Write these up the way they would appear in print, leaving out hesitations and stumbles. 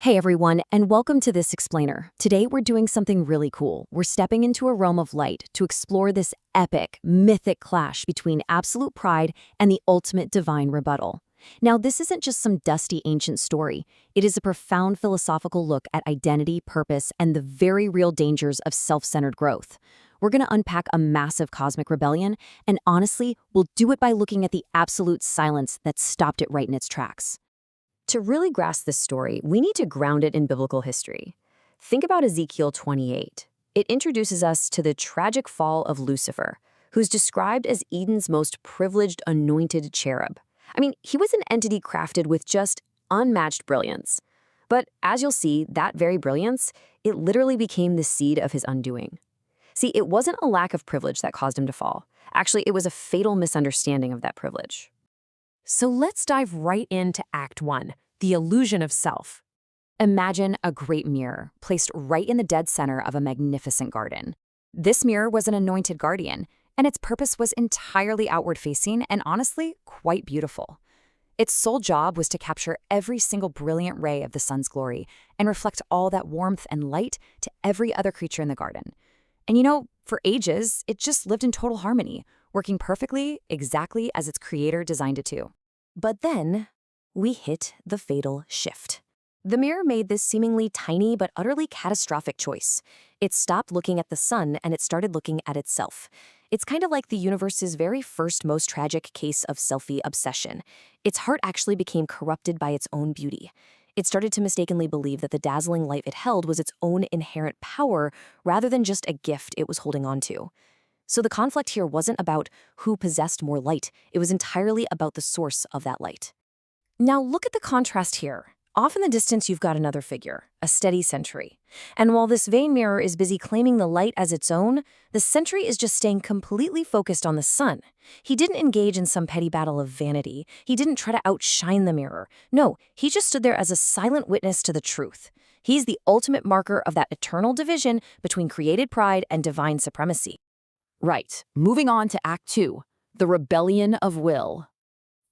Hey everyone, and welcome to this explainer. Today we're doing something really cool. We're stepping into a realm of light to explore this epic, mythic clash between absolute pride and the ultimate divine rebuttal. Now, this isn't just some dusty ancient story. It is a profound philosophical look at identity, purpose, and the very real dangers of self-centered growth. We're going to unpack a massive cosmic rebellion, and honestly, we'll do it by looking at the absolute silence that stopped it right in its tracks. To really grasp this story, we need to ground it in biblical history. Think about Ezekiel 28. It introduces us to the tragic fall of Lucifer, who's described as Eden's most privileged anointed cherub. I mean, he was an entity crafted with just unmatched brilliance. But as you'll see, that very brilliance, it literally became the seed of his undoing. See, it wasn't a lack of privilege that caused him to fall. Actually, it was a fatal misunderstanding of that privilege. So let's dive right into Act 1, the illusion of self. Imagine a great mirror placed right in the dead center of a magnificent garden. This mirror was an anointed guardian, and its purpose was entirely outward-facing and honestly quite beautiful. Its sole job was to capture every single brilliant ray of the sun's glory and reflect all that warmth and light to every other creature in the garden. And for ages, it just lived in total harmony, working perfectly, exactly as its creator designed it to. But then, we hit the fatal shift. The mirror made this seemingly tiny but utterly catastrophic choice. It stopped looking at the sun and it started looking at itself. It's kind of like the universe's very first most tragic case of selfie obsession. Its heart actually became corrupted by its own beauty. It started to mistakenly believe that the dazzling light it held was its own inherent power rather than just a gift it was holding on to. So the conflict here wasn't about who possessed more light. It was entirely about the source of that light. Now look at the contrast here. Off in the distance, you've got another figure, a steady sentry. And while this vain mirror is busy claiming the light as its own, the sentry is just staying completely focused on the sun. He didn't engage in some petty battle of vanity. He didn't try to outshine the mirror. No, he just stood there as a silent witness to the truth. He's the ultimate marker of that eternal division between created pride and divine supremacy. Right, moving on to Act 2, the rebellion of will.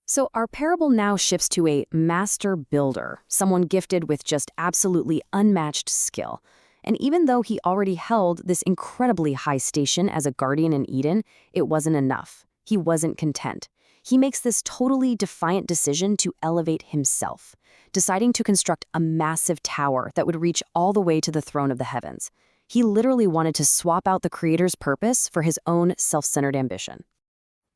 So our parable now shifts to a master builder, someone gifted with just absolutely unmatched skill. And even though he already held this incredibly high station as a guardian in Eden, it wasn't enough. He wasn't content. He makes this totally defiant decision to elevate himself, deciding to construct a massive tower that would reach all the way to the throne of the heavens. He literally wanted to swap out the creator's purpose for his own self-centered ambition.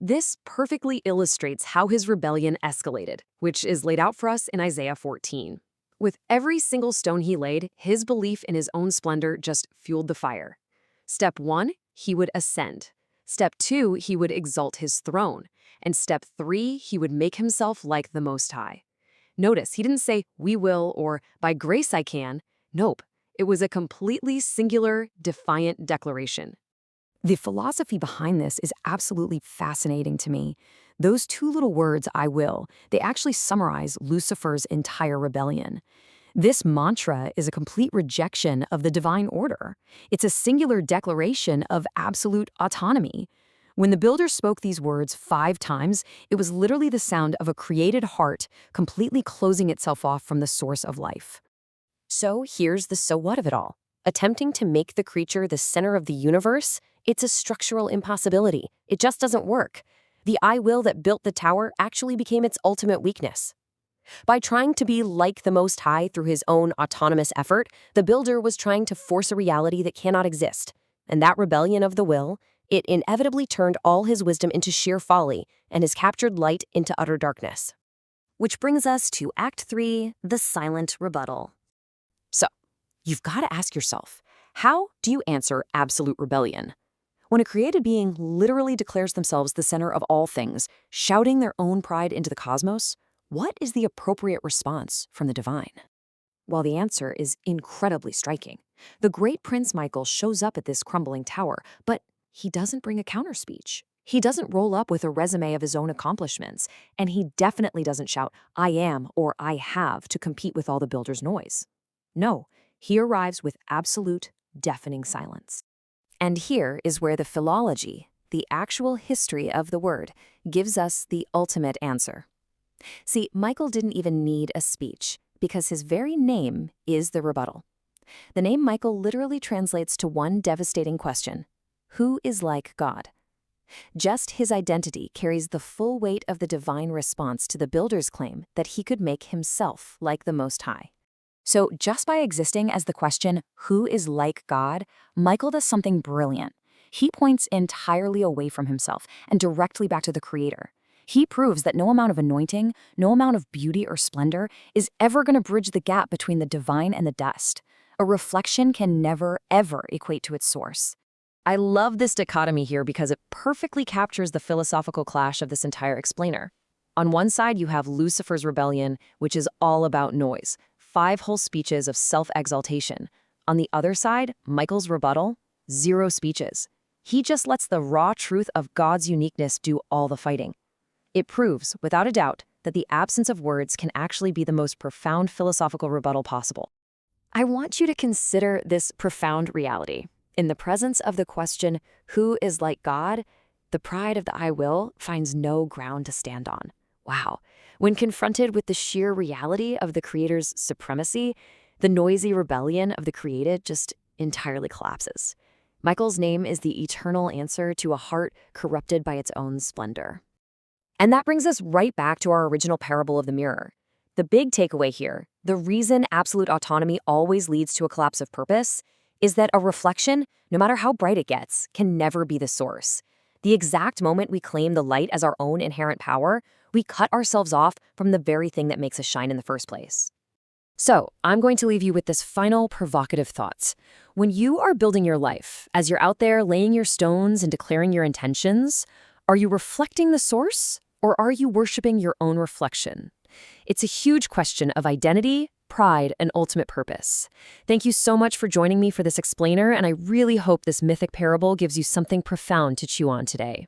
This perfectly illustrates how his rebellion escalated, which is laid out for us in Isaiah 14. With every single stone he laid, his belief in his own splendor just fueled the fire. Step 1, he would ascend. Step 2, he would exalt his throne. And step 3, he would make himself like the Most High. Notice, he didn't say, "we will," or "by grace I can." Nope. It was a completely singular, defiant declaration. The philosophy behind this is absolutely fascinating to me. Those two little words, "I will," they actually summarize Lucifer's entire rebellion. This mantra is a complete rejection of the divine order. It's a singular declaration of absolute autonomy. When the builder spoke these words 5 times, it was literally the sound of a created heart completely closing itself off from the source of life. So here's the so what of it all. Attempting to make the creature the center of the universe, it's a structural impossibility. It just doesn't work. The I will that built the tower actually became its ultimate weakness. By trying to be like the Most High through his own autonomous effort, the builder was trying to force a reality that cannot exist. And that rebellion of the will, it inevitably turned all his wisdom into sheer folly and his captured light into utter darkness. Which brings us to Act 3, the silent rebuttal. So, you've got to ask yourself, how do you answer absolute rebellion? When a created being literally declares themselves the center of all things, shouting their own pride into the cosmos, what is the appropriate response from the divine? Well, the answer is incredibly striking. The great Prince Michael shows up at this crumbling tower, but he doesn't bring a counterspeech. He doesn't roll up with a resume of his own accomplishments, and he definitely doesn't shout, "I am" or "I have" to compete with all the builder's noise. No, he arrives with absolute, deafening silence. And here is where the philology, the actual history of the word, gives us the ultimate answer. See, Michael didn't even need a speech. because his very name is the rebuttal. The name Michael literally translates to one devastating question: who is like God? Just his identity carries the full weight of the divine response to the builder's claim that he could make himself like the Most High. So just by existing as the question, who is like God, Michael does something brilliant. He points entirely away from himself and directly back to the Creator. He proves that no amount of anointing, no amount of beauty or splendor is ever going to bridge the gap between the divine and the dust. A reflection can never, ever equate to its source. I love this dichotomy here because it perfectly captures the philosophical clash of this entire explainer. On one side, you have Lucifer's rebellion, which is all about noise, 5 whole speeches of self-exaltation. On the other side, Michael's rebuttal, 0 speeches. He just lets the raw truth of God's uniqueness do all the fighting. It proves, without a doubt, that the absence of words can actually be the most profound philosophical rebuttal possible. I want you to consider this profound reality. In the presence of the question, who is like God, the pride of the I will finds no ground to stand on. Wow. When confronted with the sheer reality of the Creator's supremacy, the noisy rebellion of the created just entirely collapses. Michael's name is the eternal answer to a heart corrupted by its own splendor. And that brings us right back to our original parable of the mirror. The big takeaway here, the reason absolute autonomy always leads to a collapse of purpose, is that a reflection, no matter how bright it gets, can never be the source. The exact moment we claim the light as our own inherent power, we cut ourselves off from the very thing that makes us shine in the first place. So, I'm going to leave you with this final provocative thought. When you are building your life, as you're out there laying your stones and declaring your intentions, are you reflecting the source, or are you worshiping your own reflection? It's a huge question of identity, pride, and ultimate purpose. Thank you so much for joining me for this explainer, and I really hope this mythic parable gives you something profound to chew on today.